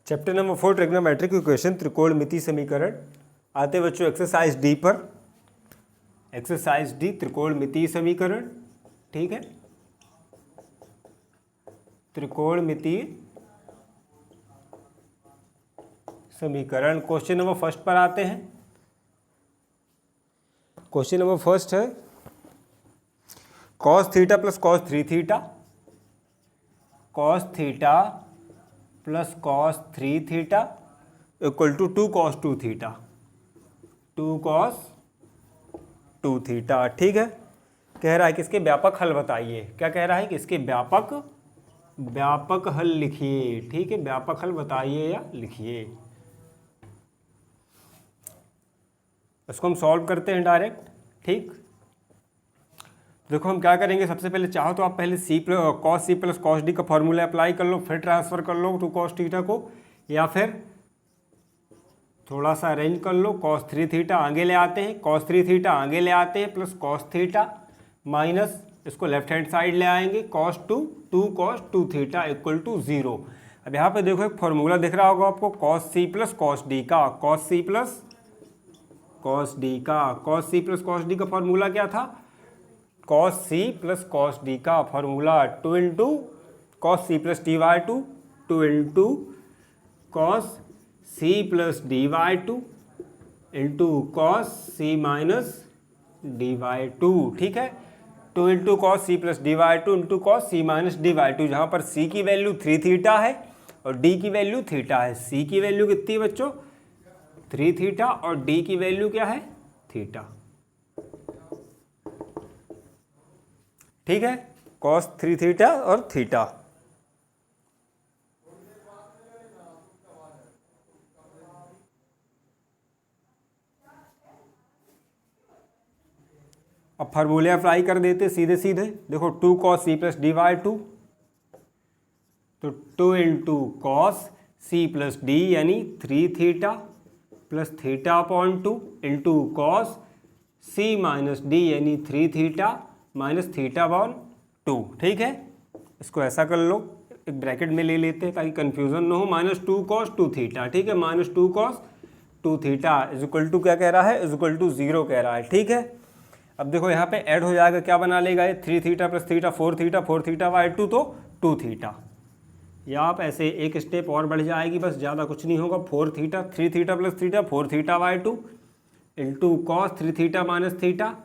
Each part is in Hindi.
चैप्टर नंबर 4 ट्रिग्नोमेट्रिक इक्वेशन त्रिकोणमिति समीकरण। आते बच्चों एक्सरसाइज डी पर। एक्सरसाइज डी त्रिकोणमिति समीकरण, ठीक है। त्रिकोणमिति समीकरण क्वेश्चन नंबर फर्स्ट पर आते हैं। क्वेश्चन नंबर फर्स्ट है cos theta plus cos 3 theta, cos theta plus cos 3 theta equal to 2 cos 2 theta, 2 cos 2 theta, ठीक है। कह रहा है कि इसके व्यापक हल बताइए। क्या कह रहा है कि इसके व्यापक हल लिखिए, ठीक है। व्यापक हल बताइए या लिखिए। इसको हम सॉल्व करते हैं डायरेक्ट, ठीक। देखो हम क्या करेंगे, सबसे पहले चाहो तो आप पहले cos c plus cos d का फॉर्मूला अप्लाई कर लो, फिर ट्रांसफर कर लो 2 cos थीटा को, या फिर थोड़ा सा अरेंज कर लो, cos 3 थीटा आगे ले आते हैं, cos 3 थीटा आगे ले आते हैं, प्लस cos थीटा माइनस इसको लेफ्ट हैंड साइड ले आएंगे, cos 2 cos 2 theta equal to 0। अब यहाँ पे देखो एक फॉर्मूला दिख रहा होगा आपको, cos c plus cos d का, cos c plus cos d का, cos c plus cos d का फॉर्मूला क्या था, cos c plus cos d का formula 2 into cos c plus dy 2, 2 into cos c plus dy 2 into cos c minus dy 2, ठीक है। 2 into cos c plus dy 2 into cos c minus dy 2, जहाँ पर c की वैल्यू 3 थीटा है और d की वैल्यू थीटा है। c की वैल्यू कितनी है बच्चों, 3 थीटा, और d की वैल्यू क्या है, थीटा, ठीक है। cos 3 थीटा और थीटा। अब फार्मूले अप्लाई कर देते सीधे सीधे। देखो 2 cos c प्लस dy 2, तो 2 into cos c plus d यानी 3 theta plus theta upon 2 into cos c minus d यानी 3 थीटा माइनस थीटा अपॉन 2, ठीक है। इसको ऐसा कर लो, एक ब्रैकेट में ले लेते हैं ताकि कंफ्यूजन ना हो, -2 cos 2 थीटा, ठीक है। -2 cos 2 theta is equal to क्या कह रहा है, इज इक्वल टू 0 कह रहा है, ठीक है। अब देखो यहाँ पे ऐड हो जाएगा, क्या बना लेगा ये, 3 theta plus theta 4 theta, 4 theta by 2 तो 2 थीटा। या आप ऐसे एक स्टेप और बढ़ जाएगी, बस ज़्यादा कुछ नहीं होगा। 4 theta, 3 theta plus theta 4 theta by 2 into cos 3 theta minus theta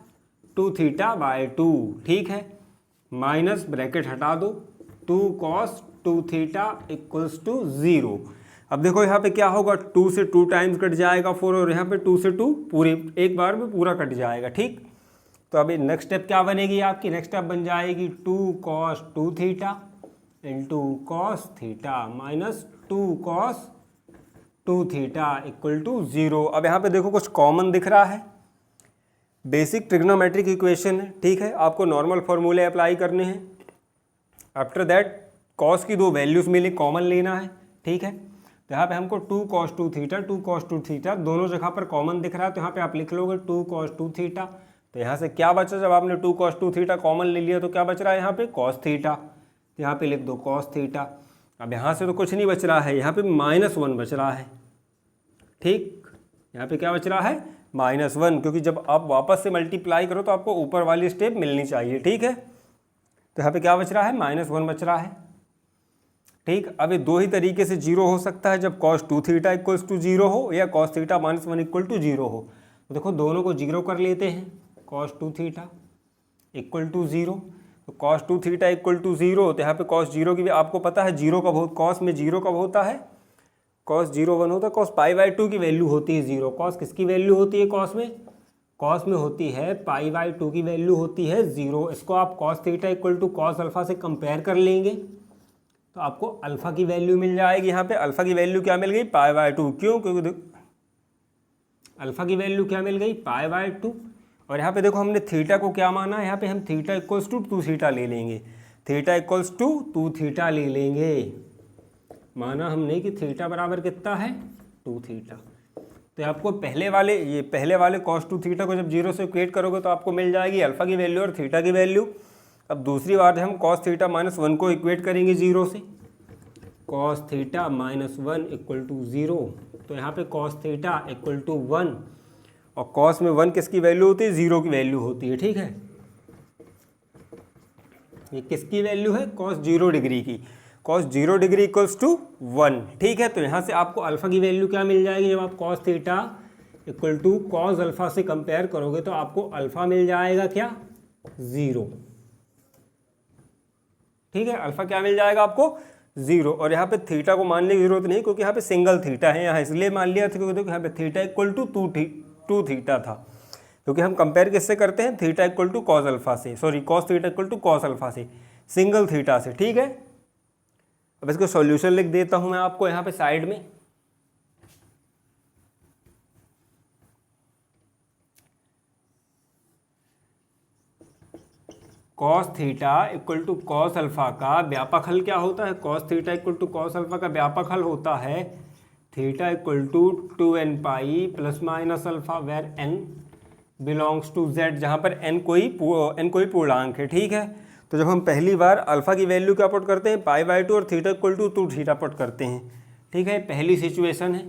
2 theta by 2, ठीक है। माइनस ब्रैकेट हटा दो, 2 cos 2 थीटा इक्वल्स टू 0। अब देखो यहाँ पे क्या होगा, 2 से 2 टाइम्स कट जाएगा 4, और यहाँ पे 2 से 2 पूरी एक बार में पूरा कट जाएगा, ठीक। तो अभी नेक्स्ट स्टेप क्या बनेगी आपकी, नेक्स्ट स्टेप बन जाएगी 2 cos 2 theta into cos theta minus 2 cos 2 theta equal to 0। अब यहाँ पे देखो कुछ कॉमन दिख रहा है, बेसिक ट्रिग्नोमेट्रिक इक्वेशन है, ठीक है। आपको नॉर्मल फॉर्मूले अप्लाई करने हैं। आफ्टर दैट कॉस की 2 वैल्यूज़ मिली, कॉमन लेना है, ठीक है। तो यहाँ पे हमको 2 cos 2 थीटा 2 cos 2 थीटा दोनों जगह पर कॉमन दिख रहा है, तो यहाँ पे आप लिख लोगे 2 cos 2 थीटा। तो यहाँ से क्या बचा, जब आपने 2 cos 2 थीटा कॉमन ले लिया तो क्या बच रहा है यहाँ पे, cos थीटा। तो यहाँ पे लिख दो cos थीटा। अब यहाँ से तो कुछ नहीं बच रहा है, यहाँ पे -1 बच रहा है, ठीक। यहाँ पे क्या बच रहा है, -1, क्योंकि जब आप वापस से मल्टीप्लाई करो तो आपको ऊपर वाली स्टेप मिलनी चाहिए, ठीक है। तो यहाँ पे क्या बच रहा है, -1 बच रहा है, ठीक। अब ये 2 ही तरीके से 0 हो सकता है, जब cos 2 थीटा इक्वल्स टू 0 हो या cos थीटा -1 इक्वल टू 0 हो। तो देखो दोनों को 0 कर लेते हैं, cos 2 थीटा इक्वल टू 0, तो cos 2 थीटा इक्वल टू 0। तो यहाँ पे cos 0 की भी आपको पता है 0 कब हो, cos में 0 कब होता है, cos 0 1 होता है, cos पाई बाई 2 की वैल्यू होती है 0। cos किसकी वैल्यू होती है cos में, cos में होती है पाई बाई 2 की वैल्यू होती है 0। इसको आप cos theta equal to cos alpha से कंपेयर कर लेंगे तो आपको अल्फा की वैल्यू मिल जाएगी। यहाँ पे अल्फा की वैल्यू क्या मिल गई, पाई बाई 2, क्यों, क्योंकि अल्फा की वैल्यू क्या मिल गई, पाई बाई 2। और यहाँ पे देखो हमने थीटा को क्या माना, यहाँ पे हम थीटा इक्वल्स टू 2 थीटा ले लेंगे, थीटा इक्वल्स टू 2 थीटा ले लेंगे। माना हमने कि थीटा बराबर कितना है, 2 थीटा। तो आपको पहले वाले cos 2 थीटा को जब 0 से इक्वेट करोगे तो आपको मिल जाएगी अल्फा की वैल्यू और थीटा की वैल्यू। अब दूसरी बार हम cos थीटा -1 को इक्वेट करेंगे 0 से, cos theta minus 1 equal to 0। तो यहाँ पे कॉस थीटा इक्वल टू 1, और कॉस में 1 किसकी वैल्यू होती है, 0 की वैल्यू होती है। ठीक है, ये किसकी वैल्यू है, कॉस 0 डिग्री की। Cos 0 degree equals to 1। ठीक है, तो यहाँ से आपको अल्फा की वैल्यू क्या मिल जाएगी, जब आप cos theta equal to cos alpha से कंपेयर करोगे तो आपको अल्फा मिल जाएगा क्या, 0। ठीक है, अल्फा क्या मिल जाएगा आपको, 0। और यहाँ पे थीटा को मानने की जरूरत नहीं, क्योंकि यहाँ पे सिंगल थीटा है, यहाँ इसलिए मान लिया था क्योंकि देखो यहाँ पे थीटा इक्वल टू 2 थीटा था, क्योंकि हम कंपेयर किससे करते हैं, theta equal to cos alpha से, sorry cos theta equal to cos alpha से, सिंगल थीटा से। ठीक है, अब इसको सॉल्यूशन लिख देता हूं मैं आपको यहाँ पे साइड में। Cos theta equal to cos alpha का व्यापक हल क्या होता है, cos theta equal to cos alpha का व्यापक हल होता है theta equal to 2n pi plus minus alpha where n belongs to z, जहाँ पर n कोई पूर्णांक है। ठीक है, तो जब हम पहली बार अल्फा की वैल्यू क्या पुट करते हैं, π/2 और theta equal to 2 theta put करते हैं। ठीक है, पहली सिचुएशन है,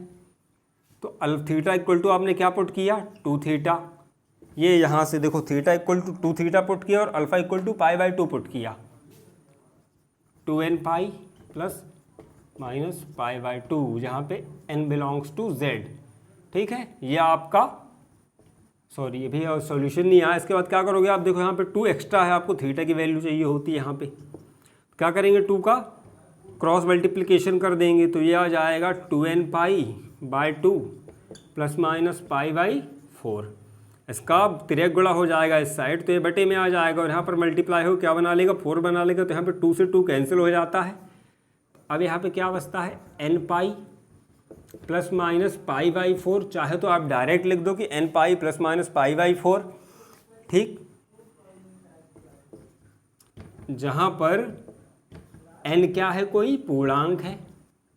तो थीटा इक्वल टू आपने क्या पुट किया, 2 थीटा, ये यहाँ से देखो theta equal to 2 theta put किया और अल्फा इक्वल टू π/2 पुट किया, 2n पाई प्लस माइनस π/2, जहाँ पे n बिलोंग्स टू z। ठीक है, ये आपका, सॉरी ये भी सॉल्यूशन नहीं आया। इसके बाद क्या करोगे आप, देखो यहाँ पे 2 एक्स्ट्रा है, आपको थीटा की वैल्यू चाहिए होती है, यहाँ पे क्या करेंगे, 2 का क्रॉस मल्टीप्लिकेशन कर देंगे, तो ये आ जाएगा 2n पाई / 2 प्लस माइनस π/4। इसका तिरक गुणा हो जाएगा इस साइड, तो ये बटे में आ जाएगा, और यहाँ पर मल्टीप्लाई हो क्या बना लेगा, 4 बना लेगा, तो यहाँ पे 2 से 2 कैंसिल हो जाता है। अब यहाँ पे क्या बचता है, n पाई प्लस माइनस π/4, चाहे तो आप डायरेक्ट लिख दो कि n पाई प्लस माइनस π/4। ठीक, जहाँ पर n क्या है, कोई पूर्णांक है।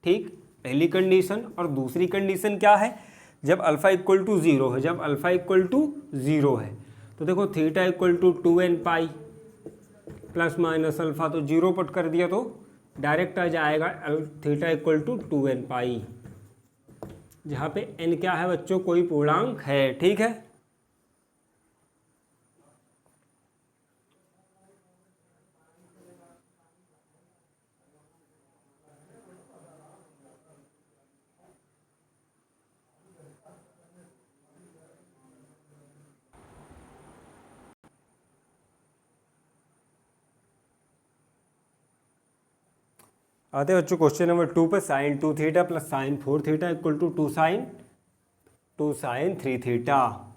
ठीक, पहली कंडीशन, और दूसरी कंडीशन क्या है, जब अल्फा इक्वल टू 0 है, जब अल्फा इक्वल टू 0 है, तो देखो theta equal to 2n pi plus minus alpha, तो 0 पुट कर दिया तो डायरेक्ट आ जाएगा थीटा इक्वल टू 2n पाई, जहाँ पे n क्या है बच्चों, कोई पूर्णांक है। ठीक है, आते हैं बच्चों क्वेश्चन नंबर 2 पे। Sine 2 theta plus sine 4 theta equal to 2 sine 3 theta.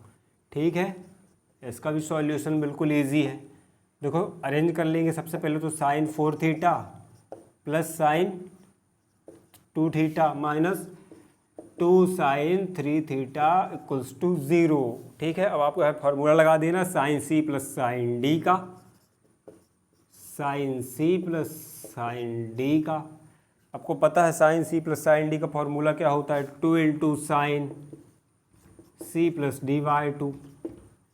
ठीक है, इसका भी सॉल्यूशन बिल्कुल इजी है। देखो अरेंज कर लेंगे, सबसे पहले तो sine 4 theta plus sine 2 theta minus 2 sine 3 theta equals to 0। ठीक है, अब आपको फार्मूला लगा देना, sine C plus sine D का, sine C plus sine D का। आपको पता है sine C plus sine D का फॉर्मूला क्या होता है, 2 into sine C plus dy2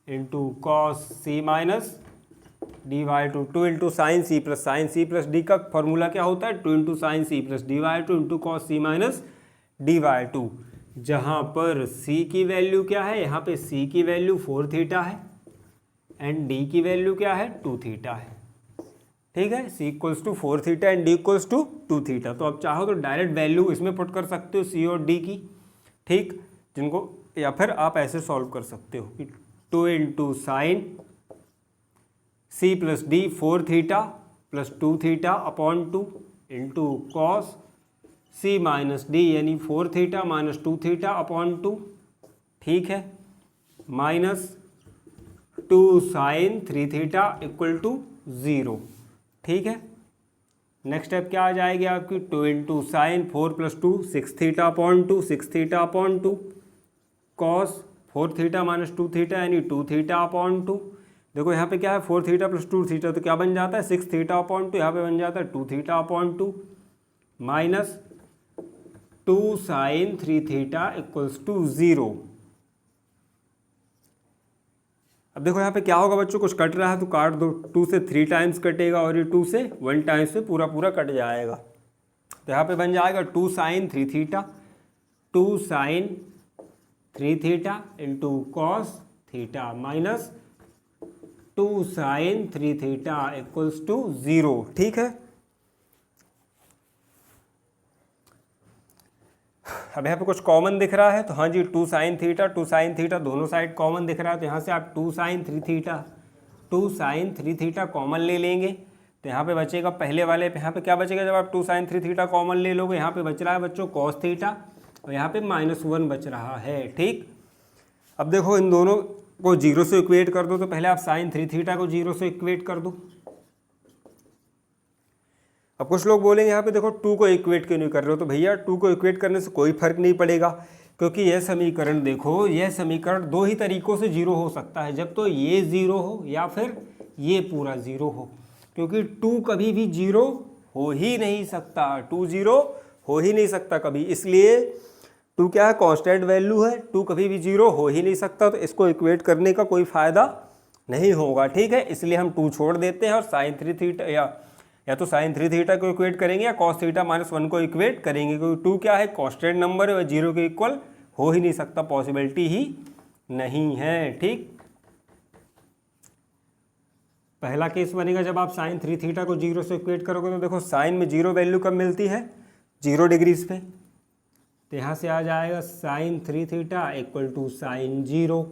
into cos C minus dy2। 2 into sine C plus D का फॉर्मूला क्या होता है, 2 into sine C plus dy2 into cos C minus dy2। जहाँ पर c की वैल्यू क्या है, यहाँ पे c की वैल्यू 4 थीटा है एंड d की वैल्यू क्या है, 2 थीटा है। ठीक है, c equals to 4 theta and d equals to 2 theta. तो आप चाहो तो डायरेक्ट वैल्यू इसमें पुट कर सकते हो c और d की। ठीक, जिनको, या फिर आप ऐसे सॉल्व कर सकते हो कि 2 into sine C plus D 4 theta plus 2 theta upon 2 into cos C minus D यानी 4 थीटा माइनस 2 थीटा अपॉन 2। ठीक है, minus 2 sine 3 theta equal to 0। ठीक है, नेक्स्ट स्टेप क्या आ जाएगी आपकी, 2 into sine 4 plus 2 6 theta upon 2, 6 theta upon 2 cos 4 theta minus 2 theta यानी 2 थीटा अपॉन 2। देखो यहाँ पे क्या है, 4 थीटा प्लस 2 थीटा, तो क्या बन जाता है 6 थीटा अपॉन 2, यहाँ पे बन जाता है 2 theta upon 2 minus 2 sine 3 theta equals to 0। अब देखो यहाँ पे क्या होगा बच्चों, कुछ कट रहा है तो काट दो, 2 से 3 टाइम्स कटेगा और ये 2 से 1 टाइम्स से पूरा कट जाएगा। तो यहाँ पे बन जाएगा 2 sin 3 theta, 2 sin 3 theta into cos theta minus 2 sin 3 theta equals to 0। ठीक है, अब यहाँ पे कुछ कॉमन दिख रहा है तो हाँ जी 2 sin थीटा दोनों साइड कॉमन दिख रहा है, तो यहाँ से आप 2 sin 3 थीटा कॉमन ले लेंगे तो यहाँ पे बचेगा पहले वाले पे, यहाँ पे क्या बचेगा जब आप 2 sin 3 थीटा कॉमन ले लोगे, यहाँ पे बच रहा है बच्चों कॉस थीटा और यहाँ पे -1 बच रहा है। ठीक, अब देखो इन दोनों को 0 से इक्वेट कर दो, तो पहले आप sin 3 थीटा को 0 से इक्वेट कर दो। अब कुछ लोग बोलेंगे यहाँ पे देखो 2 को इक्वेट क्यों नहीं कर रहे हो, तो भैया 2 को इक्वेट करने से कोई फर्क नहीं पड़ेगा, क्योंकि यह समीकरण देखो, यह समीकरण 2 ही तरीक़ों से 0 हो सकता है, जब तो ये 0 हो या फिर ये पूरा 0 हो, क्योंकि 2 कभी भी 0 हो ही नहीं सकता, 2 0 हो ही नहीं सकता कभी, इसलिए 2 क्या है कांस्टेंट वैल्यू है, 2 कभी भी 0 हो ही नहीं सकता, तो इसको इक्वेट करने का कोई फ़ायदा नहीं होगा। ठीक है, इसलिए हम 2 छोड़ देते हैं और sin 3 थीटा या तो sin 3 थीटा को इक्वेट करेंगे या cos थीटा -1 को इक्वेट करेंगे, क्योंकि 2 क्या है कांस्टेंट नंबर है, वह 0 के इक्वल हो ही नहीं सकता, पॉसिबिलिटी ही नहीं है। ठीक, पहला केस बनेगा जब आप sin 3 थीटा को 0 से इक्वेट करोगे, तो देखो साइन में 0 वैल्यू कब मिलती है 0 डिग्रीज पे, तो यहाँ से आ जाएगा sin 3 theta equal to sin 0।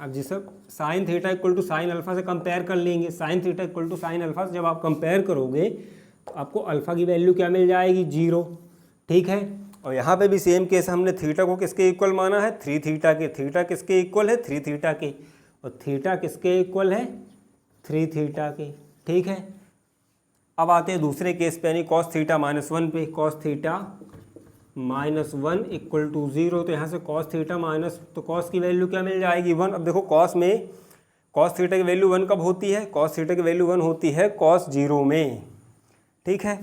अब जिस sin theta equal to sine alpha से कंपेयर कर लेंगे, sin theta equal to sine alpha से जब आप कंपेयर करोगे तो आपको अल्फा की वैल्यू क्या मिल जाएगी 0। ठीक है, और यहाँ पे भी सेम केस, हमने थीटा को किसके इक्वल माना है 3 थीटा के, थीटा किसके इक्वल है 3 थीटा के, और थीटा किसके इक्वल है 3 थीटा के। ठीक है, अब आते हैं दूसरे केस पे, यानी cos थीटा -1 पे, cos थीटा -1 इक्वल टू 0, तो यहाँ से cos थीटा माइनस, तो cos की वैल्यू क्या मिल जाएगी 1। अब देखो cos में cos थीटा की वैल्यू 1 कब होती है, cos थीटा की वैल्यू 1 होती है cos 0 में। ठीक है,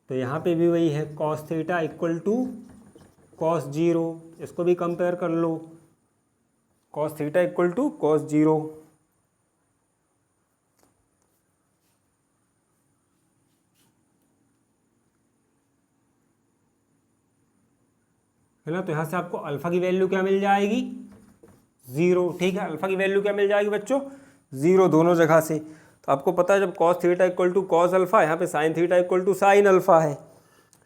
तो यहाँ पे भी वही है cos theta equal to cos 0, इसको भी कंपेयर कर लो, cos theta equal to cos 0। है ना, तो यहाँ से आपको अल्फा की वैल्यू क्या मिल जाएगी 0। ठीक है, अल्फा की वैल्यू क्या मिल जाएगी बच्चों 0 दोनों जगह से। तो आपको पता है जब cos theta equal to cos alpha, यहाँ पे sin theta equal to sine alpha है।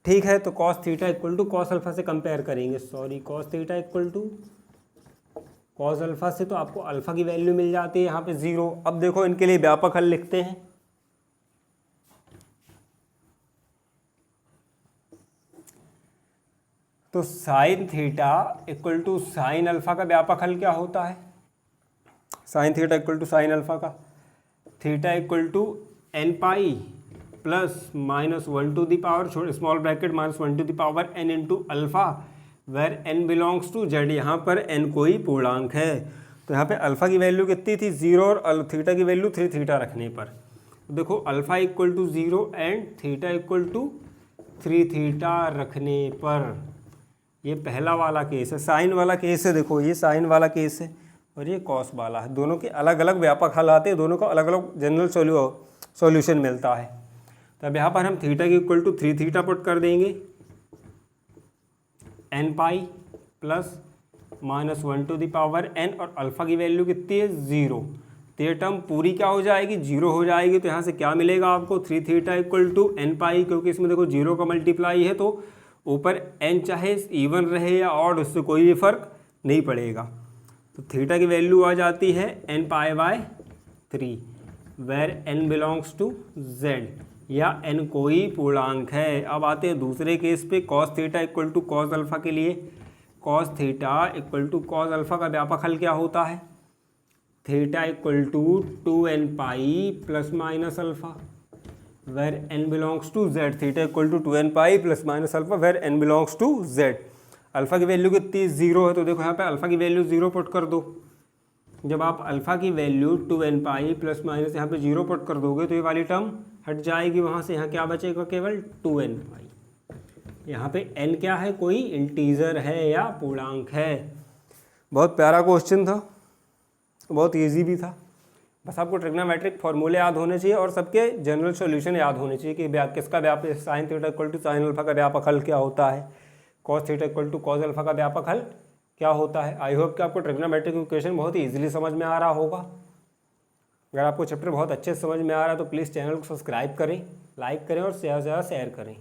ठीक है, तो cos theta equal to cos alpha से कंपेयर करेंगे, cos theta equal to cos alpha से, तो आपको अल्फा की वैल्यू मिल जाती है यहाँ पे 0। अब देखो इनके लिए व्यापक हल लिखते हैं, तो sine theta equal to sine alpha का व्यापक हल क्या होता है, sine theta equal to sine alpha का, theta equal to n pi plus -1 to the power small bracket -1 to the power n into alpha, where n belongs to z। यहाँ पर n कोई पूर्णांक है, तो यहाँ पे अल्फा की वैल्यू कितनी थी 0 और थीटा की वैल्यू 3 थीटा रखने पर, तो देखो alpha equal to 0 and theta equal to 3 theta रखने पर, ये पहला वाला केस है, साइन वाला केस है, देखो ये साइन वाला केस है और ये कॉस वाला है, दोनों के अलग अलग व्यापक हल आते हैं, दोनों का अलग अलग जनरल सॉल्यूशन मिलता है। तो अब यहाँ पर हम थीटा की इक्वल टू 3 थीटा पुट कर देंगे, n pi plus -1 to the power n, और अल्फा की वैल्यू कितनी है 0, तो ये टर्म पूरी क्या हो जाएगी 0 हो जाएगी। तो यहाँ से क्या मिलेगा आपको 3 थीटा इक्वल टू n पाई, क्योंकि इसमें देखो 0 का मल्टीप्लाई है, तो ऊपर n चाहे इवन रहे या ऑड, उससे कोई भी फर्क नहीं पड़ेगा। तो थीटा की वैल्यू आ जाती है n pi by 3, where n belongs to z, या n कोई पूर्णांक है। अब आते हैं दूसरे केस पे, cos theta equal to cos alpha के लिए, cos theta equal to cos alpha का व्यापक हल क्या होता है, theta equal to 2n pi plus minus alpha, where n belongs to z, theta equal to 2n pi plus minus alpha, where n belongs to z। Alpha की वैल्यू कितनी 0 है, तो देखो यहाँ पे अल्फा की वैल्यू 0 पुट कर दो। जब आप अल्फा की value 2n pi plus minus यहाँ पे 0 पुट कर दोगे तो ये वाली टर्म हट जाएगी वहाँ से, यहाँ क्या बचेगा केवल 2n पाई। यहाँ पे n क्या है, कोई इंटीजर है या पूर्णांक है। बहुत प्यारा क्वेश्चन था, बहुत ईजी भी था, बस आपको ट्रिग्नोमेट्रिक फॉर्मूले याद होने चाहिए और सबके जनरल सॉल्यूशन याद होने चाहिए कि किसका व्यापक sine theta equal to sine alpha का व्यापक हल क्या होता है, cos theta equal to cos alpha का व्यापक हल क्या होता है। आई होप कि आपको ट्रिग्नोमेट्रिक इक्वेशन बहुत ही ईजिली समझ में आ रहा होगा। अगर आपको चैप्टर बहुत अच्छे से समझ में आ रहा है तो प्लीज़ चैनल को सब्सक्राइब करें, लाइक करें और ज़्यादा से ज़्यादा शेयर करें।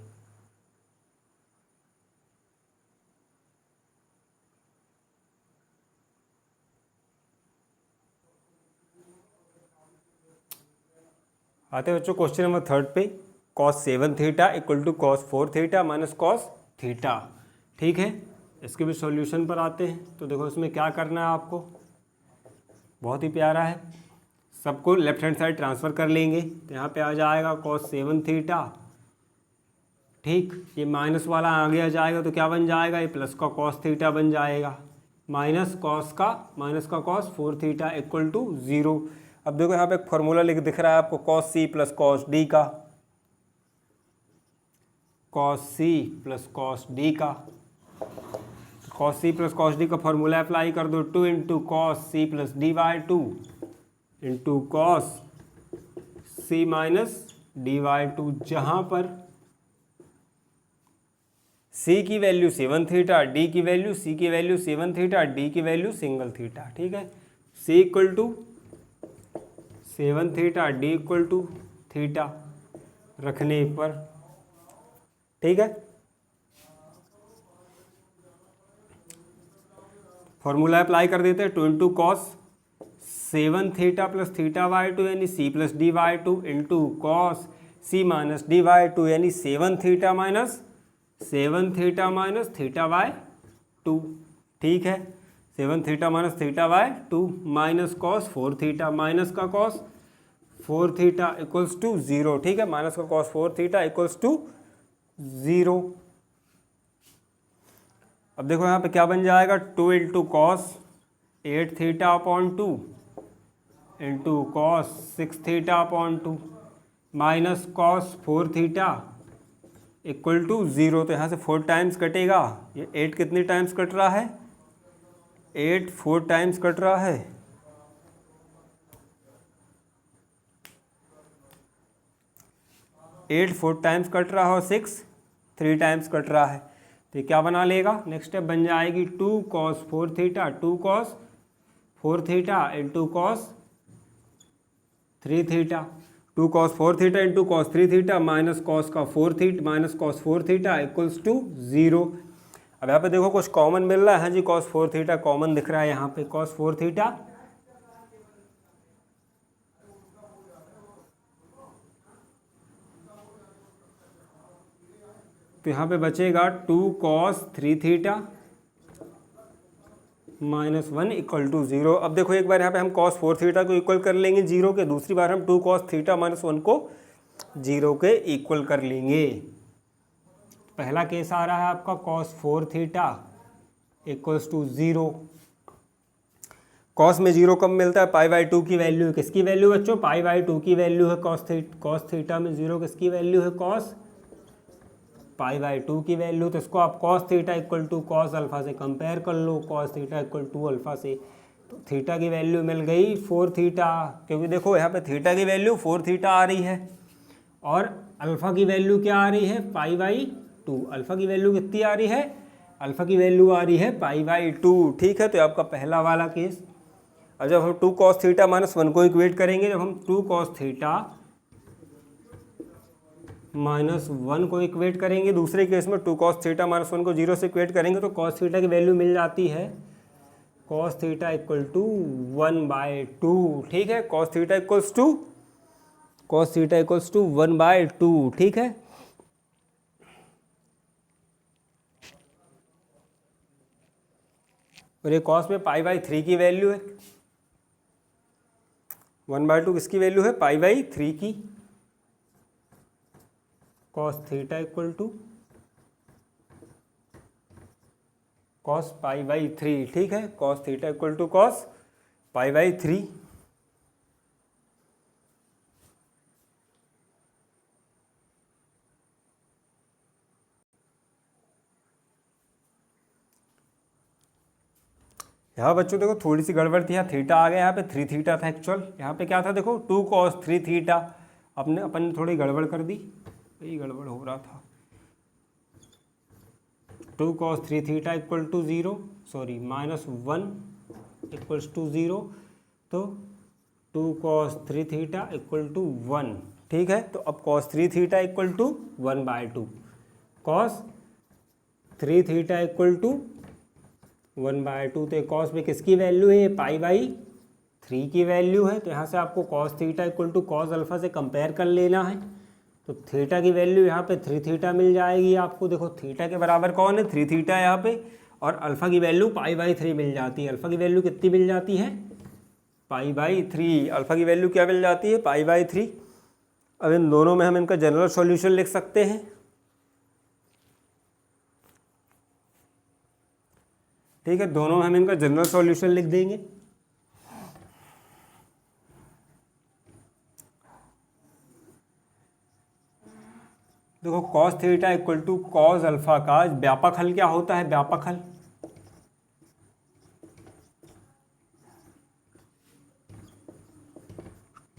आते हैं बच्चों क्वेश्चन नंबर 3 पे, cos 7 theta equal to cos 4 theta minus cos theta. ठीक है, इसके भी सॉल्यूशन पर आते हैं। तो देखो इसमें क्या करना है आपको, बहुत ही प्यारा है। सबको लेफ्ट हैंड साइड ट्रांसफ़र कर लेंगे तो यहाँ पे आ जाएगा कॉस 7 थीटा। ठीक, ये माइनस वाला आगे आ जाएगा तो क्या बन जाएगा, ये प्लस का कॉस थीटा बन जाएगा, माइनस का कॉस 4 थीटा इक्वल टू 0। अब देखो यहाँ पे एक फॉर्मूला दिख रहा है आपको, cos C plus cos D का, cos C plus cos D का। Cos C plus cos D का फॉर्मूला अप्लाई कर दो, 2 into cos C plus D by 2 into cos C minus D by 2, जहाँ पर सी की वैल्यू 7 थीटा, डी की वैल्यू, सी की वैल्यू 7 थीटा, डी की वैल्यू सिंगल थीटा। ठीक है, C equal to 7 theta, D equal to theta रखने पर, ठीक है, फॉर्मूला अप्लाई कर देते हैं। 2 into cos 7 theta plus theta by 2 यानी C plus D by 2 into cos C minus D by 2 यानी 7 थीटा माइनस थीटा बाई 2। ठीक है, 7 theta minus theta by 2 minus cos 4 theta, minus का कॉस 4 थीटा इक्वल्स टू 0। ठीक है, माइनस का कॉस 4 थीटा इक्वल्स टू 0। अब देखो यहाँ पे क्या बन जाएगा, 2 into cos 8 theta upon 2 into cos 6 theta upon 2 minus cos 4 theta equal to 0। तो यहाँ से 4 टाइम्स कटेगा, ये 8 कितने टाइम्स कट रहा है, 8 4 टाइम्स कट रहा है, 8 4 टाइम्स कट रहा है और 6 3 टाइम्स कट रहा है। तो क्या बना लेगा, नेक्स्ट स्टेप बन जाएगी 2 cos 4 theta, 2 cos 4 theta into cos 3 theta, 2 cos 4 theta into cos 3 theta minus cos 4 theta equals to 0। अब यहाँ पे देखो कुछ कॉमन मिल रहा है, हाँ जी कॉस 4 थीटा कॉमन दिख रहा है यहाँ पे, कॉस 4 थीटा तो यहाँ पे बचेगा 2 cos 3 theta minus 1 equal to 0। अब देखो एक बार यहाँ पे हम कॉस 4 थीटा को इक्वल कर लेंगे 0 के, दूसरी बार हम 2 कॉस थीटा माइनस 1 को 0 के इक्वल कर लेंगे। पहला केस आ रहा है आपका cos 4 theta equals to 0। Cos में 0 कब मिलता है, पाई बाई 2 की वैल्यू, किसकी वैल्यू बच्चों, पाई बाई 2 की वैल्यू है। कॉस थीटा में 0 किसकी वैल्यू है, कॉस पाई बाई 2 की वैल्यू। तो इसको आप cos theta equal to cos alpha से कंपेयर कर लो, cos theta equal to alpha से, तो थीटा की वैल्यू मिल गई 4 थीटा, क्योंकि देखो यहाँ पे थीटा की वैल्यू 4 थीटा आ रही है और अल्फा की वैल्यू क्या आ रही है, पाई बाई 2। अल्फा की वैल्यू कितनी आ रही है, अल्फा की वैल्यू आ रही है पाई बाई 2। ठीक है, तो आपका पहला वाला केस। और जब हम 2 कॉस थीटा माइनस 1 को इक्वेट करेंगे, जब हम 2 कॉस थीटा माइनस 1 को इक्वेट करेंगे, दूसरे केस में 2 कॉस थीटा माइनस 1 को 0 से इक्वेट करेंगे तो कॉस थीटा की वैल्यू मिल जाती है कॉस थीटा इक्वल टू 1/2। ठीक है, कॉस थीटा इक्वल्स टू 1/2। ठीक है, और ये कॉस में पाई बाई 3 की वैल्यू है, 1/2 किसकी वैल्यू है, पाई बाई 3 की। Cos theta equal to cos pi by 3। ठीक है, cos theta equal to cos pi by 3। यहाँ बच्चों देखो थोड़ी सी गड़बड़ थी, यहाँ थीटा आ गया, यहाँ पे 3 थीटा था एक्चुअल, यहाँ पे क्या था देखो 2 cos 3 थीटा। अपन ने थोड़ी गड़बड़ कर दी, यही गड़बड़ हो रहा था। 2 cos 3 theta equal to 0, sorry -1 equals to 0, तो 2 cos 3 थीटा इक्वल टू 1। ठीक है, तो अब cos 3 theta equal to 1/2, cos 3 theta equal to 1/2। तो cos में किसकी वैल्यू है, ये π/3 की वैल्यू है। तो यहाँ से आपको cos theta equal to cos alpha से कंपेयर कर लेना है। तो थीटा की वैल्यू यहाँ पे 3 थीटा मिल जाएगी आपको। देखो थीटा के बराबर कौन है, 3 थीटा यहाँ पे, और अल्फ़ा की वैल्यू π/3 मिल जाती है। अल्फ़ा की वैल्यू कितनी मिल जाती है, π/3। अल्फ़ा की वैल्यू क्या मिल जाती है, π/3। अब इन दोनों में हम इनका जनरल सॉल्यूशन लिख सकते हैं। ठीक है, दोनों में हम इनका जनरल सॉल्यूशन लिख देंगे। देखो cos theta equal to cos alpha का व्यापक हल क्या होता है, व्यापक हल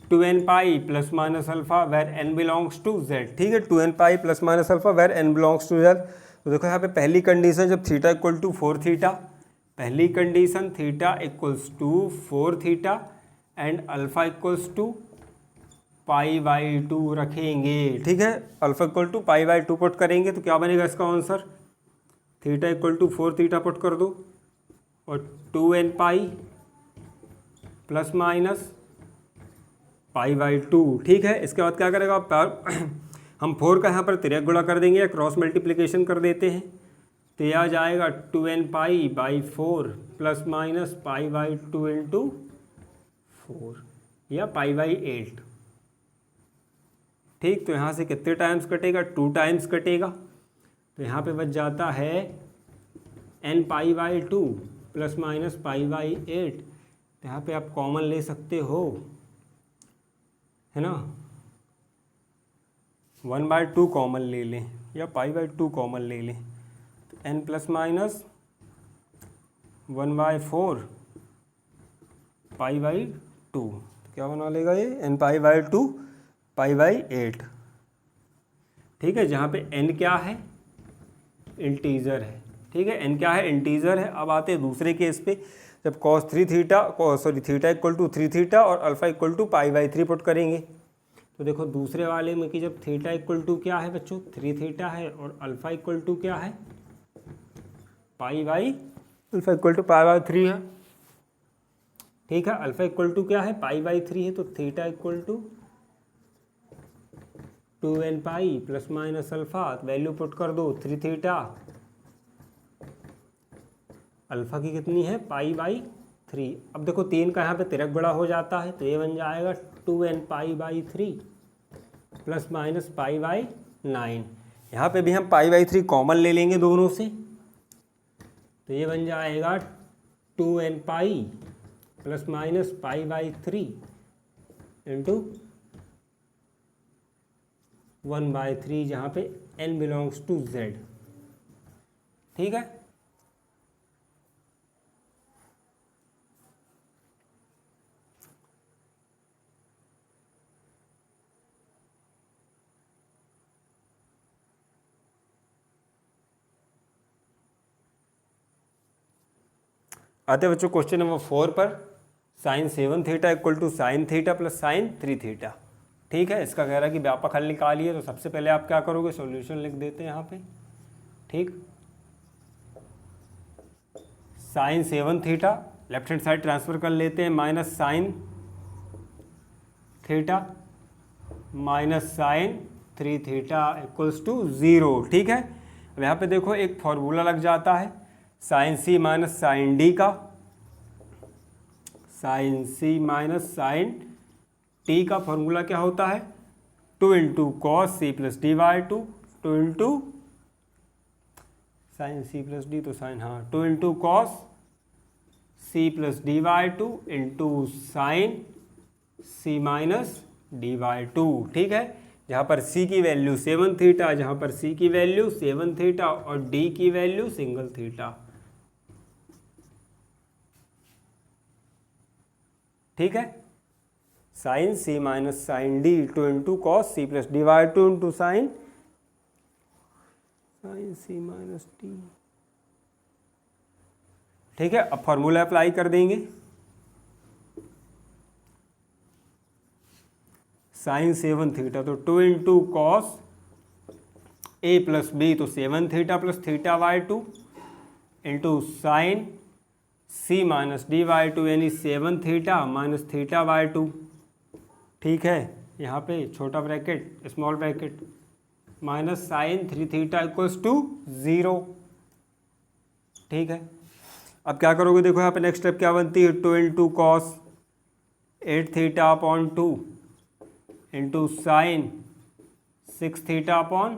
2n pi plus minus alpha where n belongs to z। ठीक है, 2n pi plus minus alpha where n belongs to z। तो देखो यहाँ पे पहली कंडीशन जब थीटा इक्वल टू 4 थीटा, पहली condition theta equals to 4 theta and alpha equals to π/2 रखेंगे। ठीक है, अल्फा इक्वल टू π/2 पुट करेंगे तो क्या बनेगा इसका answer, theta equal to 4 theta put कर दो और 2n पाई प्लस माइनस π/2। ठीक है, इसके बाद क्या करेगा हम 4 का यहाँ पर तिर्यक गुणा कर देंगे या क्रॉस मल्टीप्लिकेशन कर देते हैं। तो यह आ जाएगा 2n पाई/4 प्लस माइनस π/2 इंटू 4 या π/8। ठीक, तो यहाँ से कितने टाइम्स कटेगा, 2 टाइम्स कटेगा। तो यहाँ पे बच जाता है n π/2 प्लस माइनस π/8। तो यहाँ पे आप कॉमन ले सकते हो, है ना, 1/2 कॉमन ले लें या π/2 कॉमन ले लें। तो n प्लस माइनस 1/4 π/2, तो क्या बना लेगा ये n π/2 π/8। ठीक है, जहाँ पे n क्या है, इंटीजर है। ठीक है, n क्या है, इंटीजर है। अब आते हैं दूसरे केस पे, जब cos 3 theta theta equal to 3 theta और अल्फ़ा इक्वल टू π/3 पुट करेंगे। तो देखो दूसरे वाले में कि जब थीटा इक्वल टू क्या है बच्चों, 3 थीटा है और अल्फ़ा इक्वल टू क्या है, अल्फ़ा इक्वल टू π/3 है। ठीक है, अल्फ़ा इक्वल टू क्या है, π/3 है। तो theta equal to 2n pi plus minus alpha, value put कर दो 3 थीटा, अल्फ़ा की कितनी है π/3। अब देखो 3 का यहाँ पे तिर्यक बड़ा हो जाता है, तो ये बन जाएगा 2n π/3 प्लस माइनस π/9। यहाँ पे भी हम π/3 कॉमन ले लेंगे दोनों से, तो ये बन जाएगा 2n pi plus minus π/3 into 1/3, जहाँ पे n बिलोंग्स टू z। ठीक है, आते बच्चों क्वेश्चन नंबर 4 पर। Sine 7 theta equal to sine theta plus sine 3 theta. ठीक है, इसका कह रहा है कि व्यापक हल निकालिए। तो सबसे पहले आप क्या करोगे, सॉल्यूशन लिख देते हैं यहाँ पे। ठीक, sine 7 theta left hand side transfer कर लेते हैं, minus sine theta minus sine 3 theta equals to 0। ठीक है, अब यहाँ पे देखो एक फॉर्मूला लग जाता है sine C minus sine D का, sine C minus sine T का फॉर्मूला क्या होता है, 2 into cos C plus D by 2, 2 into sine C plus D, तो साइन, हाँ, 2 into cos C plus D by 2 into sine C minus D by 2। ठीक है, जहाँ पर सी की वैल्यू 7 थीटा, जहाँ पर सी की वैल्यू 7 थीटा और डी की वैल्यू सिंगल थीटा। ठीक है, sine C minus sine D two into cos C plus D by two into sine C minus D. ठीक है, अब फॉर्मूला अप्लाई कर देंगे। साइन 7 थीटा तो 2 into cos A plus B तो 7 theta plus theta by two into sine C minus D by two यानी 7 theta minus theta by two. ठीक है, यहाँ पे छोटा bracket small bracket minus sine 3 theta equals to 0। ठीक है, अब क्या करोगे, देखो यहाँ पे नेक्स्ट स्टेप क्या बनती है, 2 into cos 8 theta upon 2 into sine 6 theta upon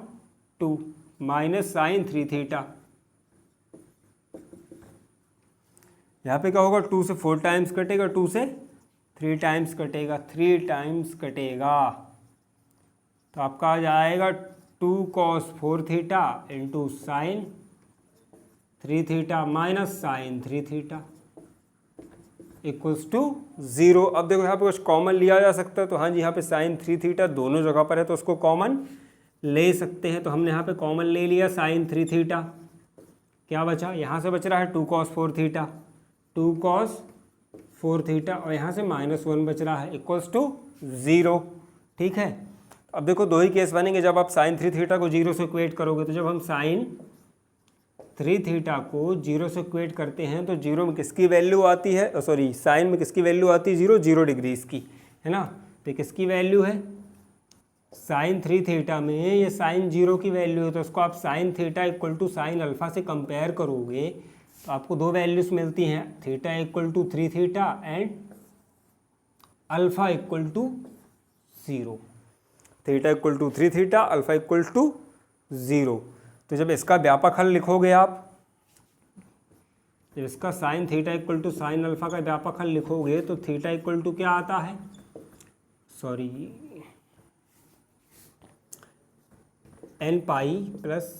2 minus sine 3 theta. यहाँ पे क्या होगा, 2 से 4 टाइम्स कटेगा, 2 से 3 टाइम्स कटेगा, 3 टाइम्स कटेगा तो आपका आ जाएगा 2 cos 4 theta into sine 3 theta minus sine 3 theta equals to 0। अब देखो यहाँ पे कुछ कॉमन लिया जा सकता है, तो हाँ जी यहाँ पे साइन 3 थीटा दोनों जगह पर है तो उसको कॉमन ले सकते हैं। तो हमने यहाँ पे कॉमन ले लिया साइन 3 थीटा, क्या बचा, यहाँ से बच रहा है 2 कॉस 4 थीटा, 2 कॉस 4 थीटा और यहाँ से -1 बच रहा है इक्वल्स टू 0। ठीक है, अब देखो दो ही केस बनेंगे जब आप साइन 3 थीटा को 0 से इक्वेट करोगे। तो जब हम साइन 3 थीटा को 0 से इक्वेट करते हैं तो 0 में किसकी वैल्यू आती है, सॉरी साइन में किसकी वैल्यू आती है, 0 डिग्रीज की, है ना। तो किसकी वैल्यू है, साइन 3 थीटा में ये साइन 0 की वैल्यू है। तो उसको आप sine theta equal to sine alpha से कंपेयर करोगे तो आपको दो वैल्यूज मिलती हैं, theta equal to 3 theta and alpha equal to 0। Theta equal to 3 theta, alpha equal to 0। तो जब इसका व्यापक हल लिखोगे आप, जब इसका sine theta equal to sine alpha का व्यापक हल लिखोगे तो थीटा इक्वल टू क्या आता है, sorry n pi plus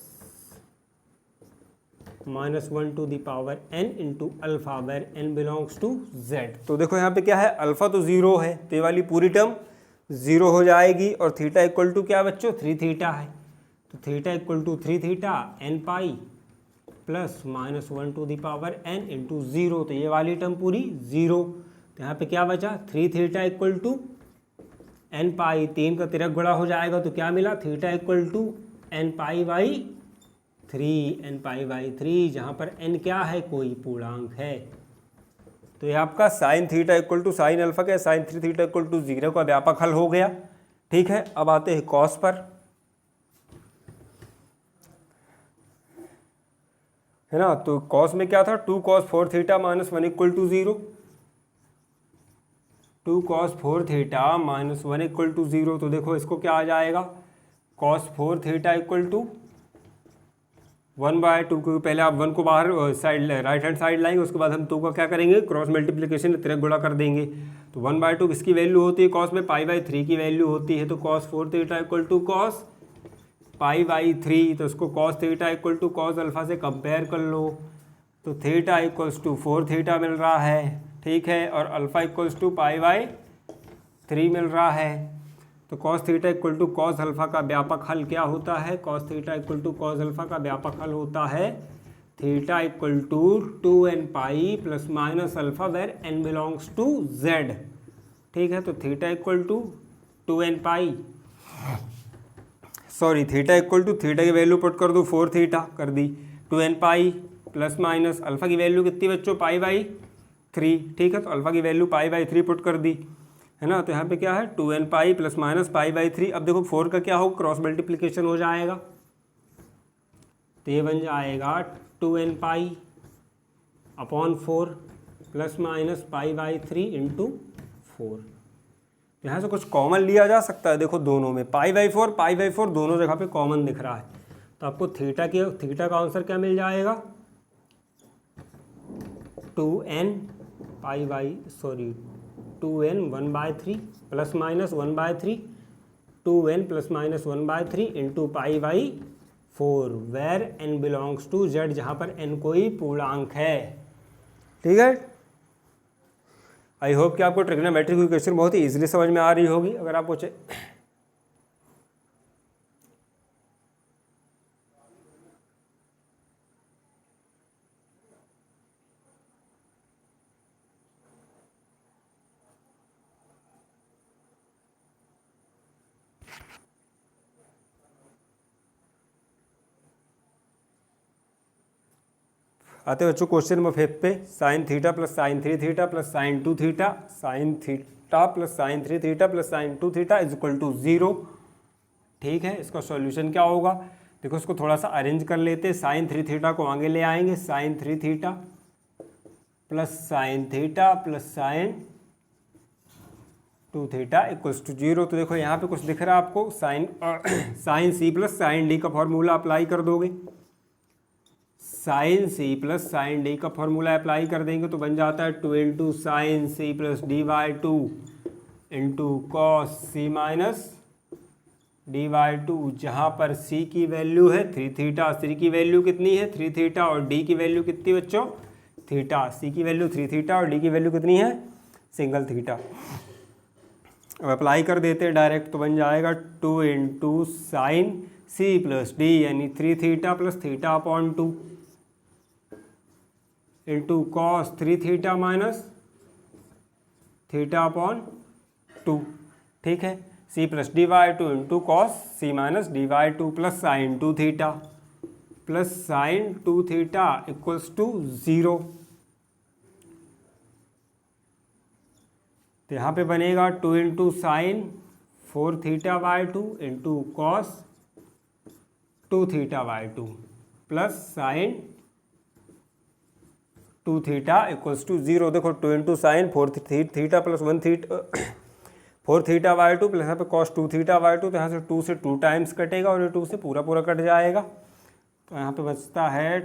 -1 to the power n into alpha where n belongs to z। तो देखो यहाँ पे क्या है, अल्फा तो 0 है तो ये वाली पूरी टर्म 0 हो जाएगी और थीटा इक्वल टू क्या बच्चों, 3 थीटा है। तो theta equal to 3 theta n pi plus -1 to the power n into 0। तो ये वाली टर्म पूरी 0। तो यहाँ पे क्या बचा, 3 theta equal to n pi, 3 का तिरक गुणा हो जाएगा तो क्या मिला, theta equal to n pi by 3, n pi by 3, जहाँ पर n क्या है, कोई पूर्णांक है। तो ये आपका sine theta equal to sine alpha का साइन 3 थीटा इक्वल टू 0 का व्यापक हल हो गया। ठीक है, अब आते हैं कॉस पर, है ना। तो कॉस में क्या था, 2 cos 4 theta minus 1 equal to 0, 2 cos 4 theta minus 1 equal to 0। तो देखो इसको क्या आ जाएगा, कॉस 4 थीटा इक्वल टू 1/2, क्योंकि पहले आप 1 को बाहर साइड राइट हैंड साइड लाएंगे, उसके बाद हम 2 का क्या करेंगे, क्रॉस मल्टीप्लिकेशन तिरक गुणा कर देंगे। तो 1/2 किसकी वैल्यू होती है, कॉस में π/3 की वैल्यू होती है। तो cos 4 theta equal to cos π/3, तो इसको cos theta equal to cos alpha से कंपेयर कर लो। तो थीटा इक्वल्स टू 4 थीटा मिल रहा है, ठीक है, और अल्फा इक्वल्स टू π/3 मिल रहा है। तो cos theta equal to cos alpha का व्यापक हल क्या होता है, cos theta equal to cos alpha का व्यापक हल होता है theta equal to 2n pi plus minus alpha where n belongs to z। ठीक है, तो theta equal to 2n pi, sorry theta equal to, theta की वैल्यू पुट कर दो 4 थीटा कर दी, 2n pi plus minus alpha की वैल्यू कितनी बच्चों, π/3। ठीक है, तो अल्फा की वैल्यू π/3 पुट कर दी, है ना। तो यहाँ पे क्या है, 2n पाई प्लस माइनस π/3। अब देखो 4 का क्या हो, क्रॉस मल्टीप्लिकेशन हो जाएगा, तो ये बन जाएगा 2n pi upon 4 plus minus π/3 into 4। यहाँ से कुछ कॉमन लिया जा सकता है, देखो दोनों में π/4 दोनों जगह पे कॉमन दिख रहा है। तो आपको थीटा का आंसर क्या मिल जाएगा, 2n 1/3 plus minus 1/3, 2n plus minus 1/3 into π/4 where n belongs to z, जहाँ पर n कोई पूर्णांक है। ठीक है, आई होप कि आपको ट्रिग्नोमेट्री की क्वेश्चन बहुत ही ईजिली समझ में आ रही होगी। अगर आपको आते बच्चों क्वेश्चन नंबर 5 पे, sine theta plus sine 3 theta plus sine 2 theta, sine theta plus sine 3 theta plus sine 2 theta is equal to 0। ठीक है, इसका सॉल्यूशन क्या होगा? देखो इसको थोड़ा सा अरेंज कर लेते हैं। साइन 3 थीटा को आगे ले आएंगे, sine 3 theta plus sine theta plus sine 2 theta equals to 0। तो देखो यहाँ पे कुछ दिख रहा है आपको, sine C plus sine D का फॉर्मूला अप्लाई कर दोगे। Sine C plus sine D का फॉर्मूला अप्लाई कर देंगे तो बन जाता है 2 into sine C plus D by 2 into cos C minus D by 2, जहाँ पर सी की वैल्यू है 3 थीटा, सी की वैल्यू कितनी है 3 थीटा, और डी की वैल्यू कितनी बच्चों थीटा। सी की वैल्यू 3 थीटा और डी की वैल्यू कितनी है सिंगल थीटा। अब अप्लाई कर देते हैं डायरेक्ट, तो बन जाएगा 2 into sine C plus D यानी 3 theta plus theta upon 2 into cos 3 theta minus theta upon 2। ठीक है, C plus D by 2 into cos C minus D by 2 plus sine 2 theta plus sine 2 theta equals to 0। तो यहाँ पे बनेगा 2 into sine 4 theta by 2 into cos 2 theta by 2 plus sine 2 theta equals to 0। देखो 2 into sine 4 theta plus 1 theta 4 theta by 2 plus यहाँ पे कॉस 2 थीटा बाई 2, तो यहाँ से 2 से 2 टाइम्स कटेगा और ये 2 से पूरा पूरा कट जाएगा। तो यहाँ पे बचता है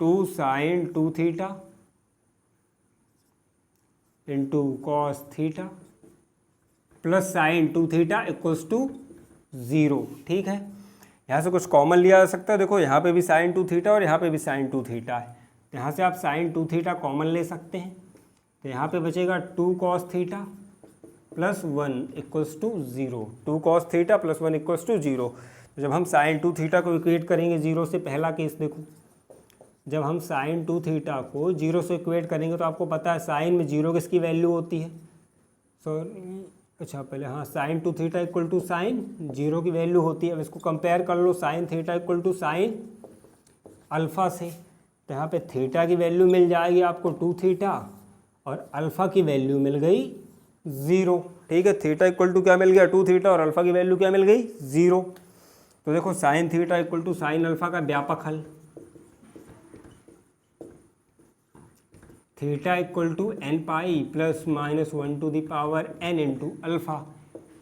2 sine 2 theta into cos theta plus sine 2 theta equals to 0। ठीक है, यहाँ से कुछ कॉमन लिया जा सकता है। देखो यहाँ पे भी साइन 2 थीटा और यहाँ पे भी साइन 2 थीटा है, यहाँ से आप साइन 2 थीटा कॉमन ले सकते हैं। तो यहाँ पे बचेगा 2 cos theta plus 1 equals to 0। 2 cos theta plus 1 equals to 0। तो जब हम साइन 2 थीटा को इक्वेट करेंगे 0 से, पहला केस देखो, जब हम साइन 2 थीटा को 0 से इक्वेट करेंगे तो आपको पता है साइन में 0 किसकी वैल्यू होती है। अच्छा पहले हाँ, sine 2 theta equal to sine 0 की वैल्यू होती है। अब इसको कंपेयर कर लो sine theta equal to sine alpha से, तो यहाँ पे थीटा की वैल्यू मिल जाएगी आपको 2 थीटा और अल्फ़ा की वैल्यू मिल गई 0। ठीक है, थीटा इक्वल टू क्या मिल गया 2 थीटा और अल्फ़ा की वैल्यू क्या मिल गई 0। तो देखो sine theta equal to sine alpha का व्यापक हल, theta equal to N pi plus minus 1 to the power n into alpha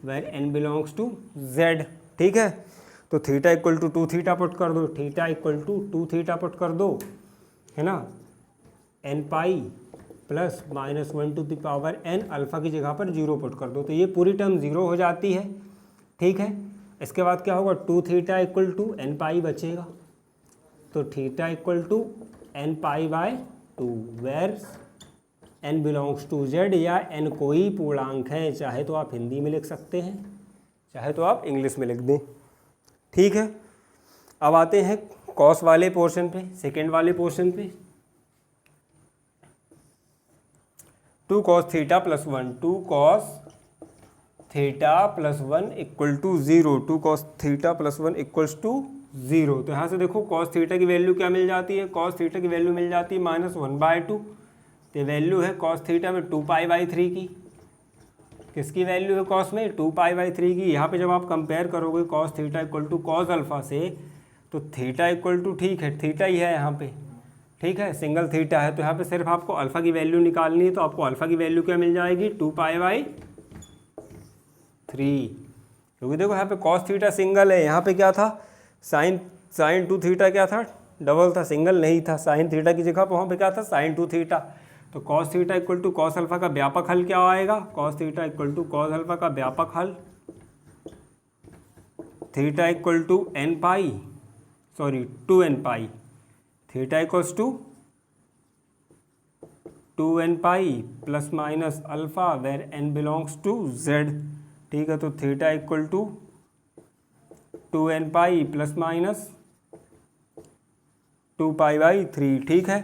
where n belongs to z। ठीक है, तो theta equal to 2 theta put कर दो, theta equal to 2 theta put कर दो, है ना, N pi plus minus 1 to the power n, alpha की जगह पर 0 पुट कर दो, तो ये पूरी टर्म 0 हो जाती है। ठीक है, इसके बाद क्या होगा 2 theta equal to N pi बचेगा, तो theta equal to N pi by 2 where n belongs to z, या n कोई पूर्णांक है, चाहे तो आप हिंदी में लिख सकते हैं चाहे तो आप इंग्लिश में लिख दें। ठीक है, अब आते हैं कॉस वाले पोर्शन पे, सेकेंड वाले पोर्शन पे। 2 cos theta plus 1, 2 cos theta plus 1 equal to 0, 2 cos theta plus 1 equals to 0। तो यहाँ से देखो कॉस थीटा की वैल्यू क्या मिल जाती है, कॉस थीटा की वैल्यू मिल जाती है -1/2। तो वैल्यू है कॉस थीटा में 2π/3 की, किसकी वैल्यू है कॉस में 2π/3 की। यहाँ पे जब आप कंपेयर करोगे cos theta equal to cos alpha से, तो थीटा इक्वल टू ठीक है थीटा ही है यहाँ पे, ठीक है सिंगल थीटा है, तो यहाँ पे सिर्फ आपको अल्फ़ा की वैल्यू निकालनी है। तो आपको अल्फ़ा की वैल्यू क्या मिल जाएगी 2π/3, क्योंकि देखो यहाँ पे कॉस थीटा सिंगल है, यहाँ पे क्या था साइन 2 थीटा क्या था डबल था, सिंगल नहीं था। साइन थीटा की जगह पर वहाँ पे क्या था साइन 2 थीटा। तो cos theta equal to cos alpha का व्यापक हल क्या आएगा, cos theta equal to cos alpha का व्यापक हल, theta equal to n pi 2n pi, theta equals to 2n pi plus minus alpha where n belongs to z। ठीक है, तो theta equal to 2n pi plus minus 2 pi by 3। ठीक है,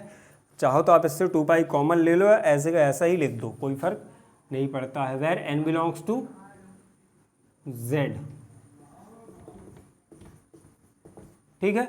चाहो तो आप इससे 2 पाई कॉमन ले लो, ऐसे का ऐसा ही लिख दो, कोई फर्क नहीं पड़ता है। Where n belongs to z। ठीक है।